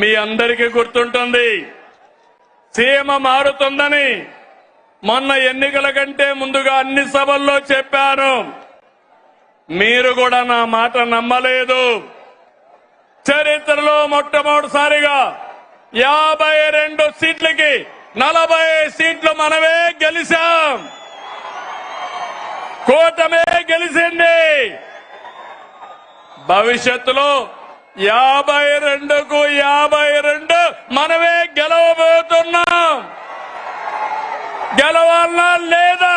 మీ అందరికీ గుర్తుంటుంది. సీమ మారుతుందని మొన్న ఎన్నికల కంటే ముందుగా అన్ని సభల్లో చెప్పాను. మీరు కూడా నా మాట నమ్మలేదు. చరిత్రలో మొట్టమొదటిసారిగా 52 సీట్లకి 40 సీట్లు మనమే గెలిచాం. కూటమే గెలిచింది. భవిష్యత్తులో 52కు 52 మనమే గెలవబోతున్నాం. గెలవాలనా లేదా?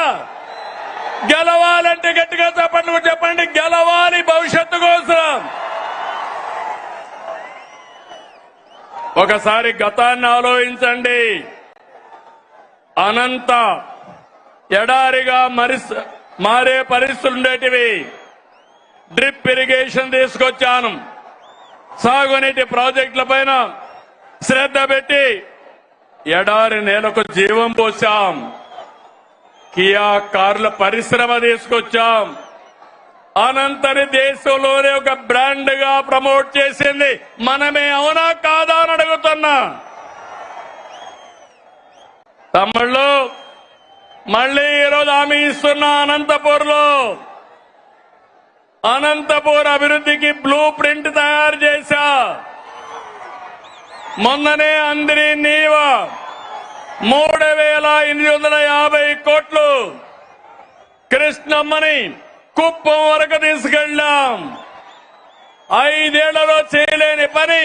గెలవాలంటే గట్టిగా చెప్పండి. గెలవాలి భవిష్యత్తు కోసం. ఒకసారి గతాన్ని ఆలోచించండి. అనంత ఎడారిగా మారే పరిస్థితులు ఉండేటివి. డ్రిప్ ఇరిగేషన్ తీసుకొచ్చాను. సాగునీటి ప్రాజెక్టుల పైన శ్రద్ధ పెట్టి ఎడారి నేలకు జీవం పోసాం. కియా కార్ల పరిశ్రమ తీసుకొచ్చాం. అనంతని దేశంలోనే ఒక బ్రాండ్ గా ప్రమోట్ చేసింది మనమే. అవునా కాదా అని అడుగుతున్నా. తమ్ముళ్ళు, మళ్లీ ఈరోజు హామీ ఇస్తున్నా. అనంతపూర్ అభివృద్ధికి బ్లూ ప్రింట్ తయారు చేశా. మొన్ననే అందరి నీవ 3850 కోట్లు కృష్ణమ్మని కుప్పం వరకు తీసుకెళ్లాం. 5 ఏళ్లలో చేయలేని పని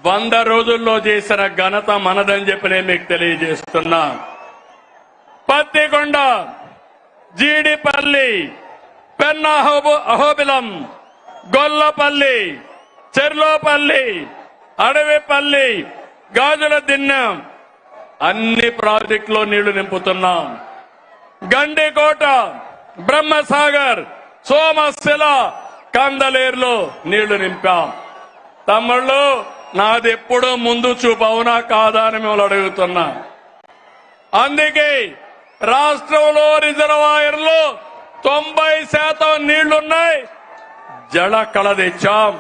100 రోజుల్లో చేసిన ఘనత మనదని చెప్పి నేను మీకు తెలియజేస్తున్నా. పత్తికొండ, జీడిపల్లి, పెన్నా అహోబిలం, గొల్లపల్లి, చెర్లోపల్లి, అడవిపల్లి, గాజుల దిన్నెం అన్ని ప్రాజెక్టులో నీళ్లు నింపుతున్నాం. గండికోట, బ్రహ్మసాగర్, సోమశిల, కందలేరులో నీళ్లు నింపాం. తమ్ముళ్ళు, నాదెప్పుడూ ముందు చూపు. అవునా కాదా అని మిమ్మల్ని అడుగుతున్నా. అందుకే రాష్ట్రంలో రిజర్వాయర్లు 90% నీళ్లున్నాయి. జల కళ తెచ్చాం.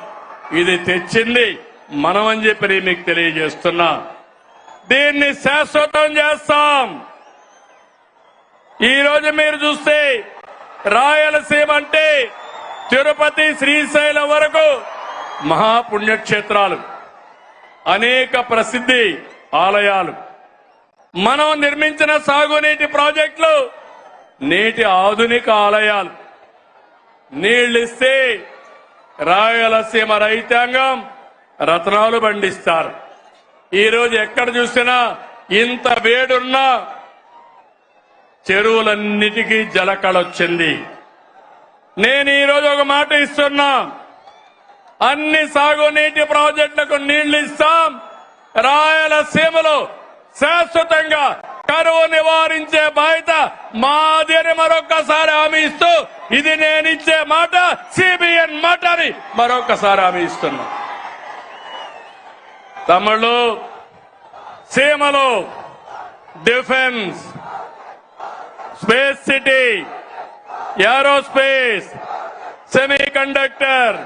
ఇది తెచ్చింది మనమని చెప్పి మీకు తెలియజేస్తున్నా. దీన్ని శాశ్వతం చేస్తాం. ఈ రోజు మీరు చూస్తే రాయలసీమ అంటే తిరుపతి, శ్రీశైలం వరకు మహాపుణ్యక్షేత్రాలు, అనేక ప్రసిద్ధి ఆలయాలు, మనం నిర్మించిన సాగునీటి ప్రాజెక్టులు, నేటి ఆధునిక ఆలయాలు. నీళ్లిస్తే రాయలసీమ రైతాంగం రత్నాలు పండిస్తారు. ఈరోజు ఎక్కడ చూసినా ఇంత వేడున్నా చెరువులన్నిటికీ జలకళొచ్చింది. నేను ఈరోజు ఒక మాట ఇస్తున్నా. అన్ని సాగునీటి ప్రాజెక్టులకు నీళ్లు ఇస్తాం. రాయలసీమలో శాశ్వతంగా కరువు నివారించే బాధ్యత మాది అని మరొక్కసారి హామీ ఇస్తూ, ఇది నేనిచ్చే మాట, సిబిఎన్ మాట అని మరొక్కసారి హామీ ఇస్తున్నా. తమిళు సీమలో defence, space city, aerospace, semi conductor,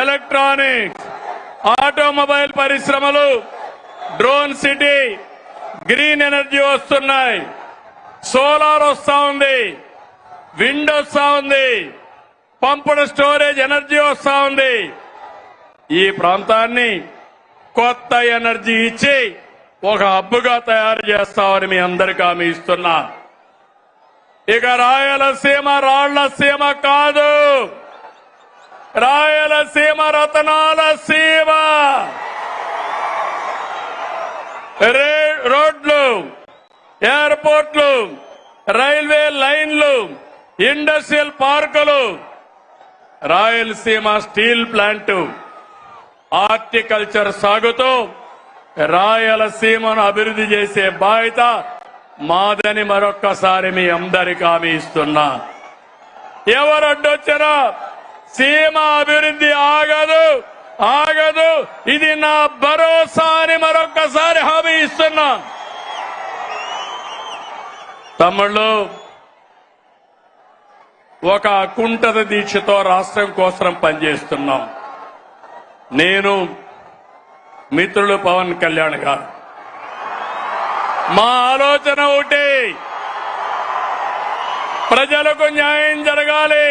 electronics, automobile పరిశ్రమలు, డ్రోన్ సిటీ, గ్రీన్ ఎనర్జీ వస్తున్నాయి. సోలార్ వస్తా ఉంది, విండ్ వస్తా ఉంది, పంపుడ్ స్టోరేజ్ ఎనర్జీ వస్తా ఉంది. ఈ ప్రాంతాన్ని కొత్త ఎనర్జీ ఇచ్చి ఒక హబ్బుగా తయారు చేస్తామని మీ అందరికీ హామీ ఇస్తున్నా. ఇక రాయలసీమ రాళ్ల సీమ కాదు, రాయలసీమ రతనాల సీమ. రోడ్లు, ఎయిర్పోర్ట్లు, రైల్వే లైన్లు, ఇండస్ట్రియల్ పార్కులు, రాయలసీమ స్టీల్ ప్లాంటు, హార్టికల్చర్ సాగుతూ రాయలసీమను అభివృద్ధి చేసే బాధ్యత మాదని మరొక్కసారి మీ అందరికీ హామీ ఇస్తున్నా. ఎవరొడ్డొచ్చినా సీమ అభివృద్ధి ఆగదు. ఇది నా భరోసా అని మరొక్కసారి హామీ ఇస్తున్నా. తమ్ముళ్ళు, ఒక అకుంఠిత దీక్షతో రాష్ట్రం కోసం పనిచేస్తున్నాం. నేను మిత్రులు పవన్ కళ్యాణ్ గారు. మా ఆలోచన ఒకటి, ప్రజలకు న్యాయం జరగాలి,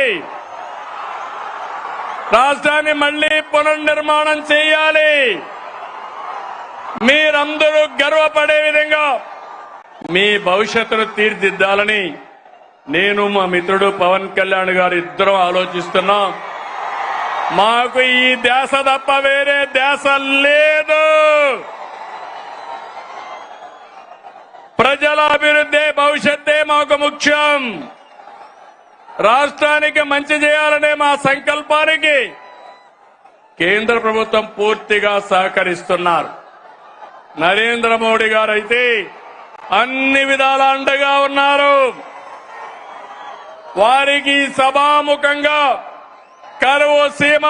రాష్ట్రాన్ని మళ్లీ పునర్నిర్మాణం చేయాలి, మీరందరూ గర్వపడే విధంగా మీ భవిష్యత్తును తీర్చిదిద్దాలని నేను మా మిత్రుడు పవన్ కళ్యాణ్ గారు ఇద్దరం ఆలోచిస్తున్నాం. మాకు ఈ ధ్యాస తప్ప వేరే ధ్యాస లేదు. ప్రజల అభివృద్ధి, భవిష్యత్తే మాకు ముఖ్యం. రాష్ట్రానికి మంచి చేయాలనే మా సంకల్పానికి కేంద్ర ప్రభుత్వం పూర్తిగా సహకరిస్తున్నారు. నరేంద్ర మోడీ గారు అయితే అన్ని విధాల అండగా ఉన్నారు. వారికి సభాముఖంగా కరువు సీమ,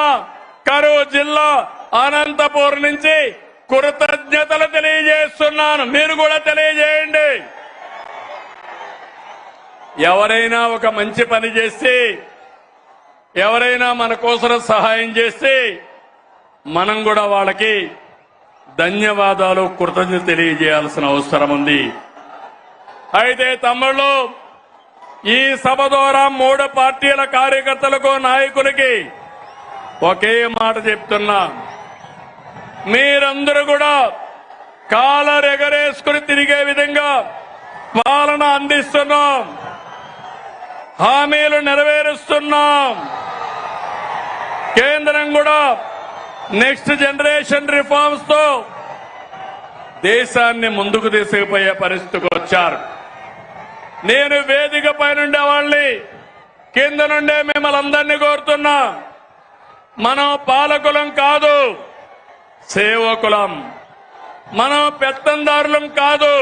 కరువు జిల్లా అనంతపూర్ నుంచి కృతజ్ఞతలు తెలియజేస్తున్నాను. మీరు కూడా తెలియజేయండి. ఎవరైనా ఒక మంచి పని చేస్తే, ఎవరైనా మన కోసం సహాయం చేస్తే మనం కూడా వాళ్ళకి ధన్యవాదాలు, కృతజ్ఞత తెలియజేయాల్సిన అవసరం ఉంది. అయితే తమ్ముళ్ళు, ఈ సభ ద్వారా 3 పార్టీల కార్యకర్తలకు, నాయకులకి ఒకే మాట చెప్తున్నా, మీరందరూ కూడా కాలరెగరేసుకుని తిరిగే విధంగా పాలన అందిస్తున్నాం, హామీలు నెరవేరుస్తున్నాం. కేంద్రం కూడా నెక్స్ట్ జనరేషన్ రిఫార్మ్స్ తో దేశాన్ని ముందుకు తీసుకుపోయే పరిస్థితికి వచ్చారు. నేను వేదిక పైనుండే వాళ్ళని, కింద నుండే మిమ్మల్ని అందరినీ కోరుతున్నా, మనం పాలకులం కాదు, సేవకులం. మనం పెత్తందారులం కాదు,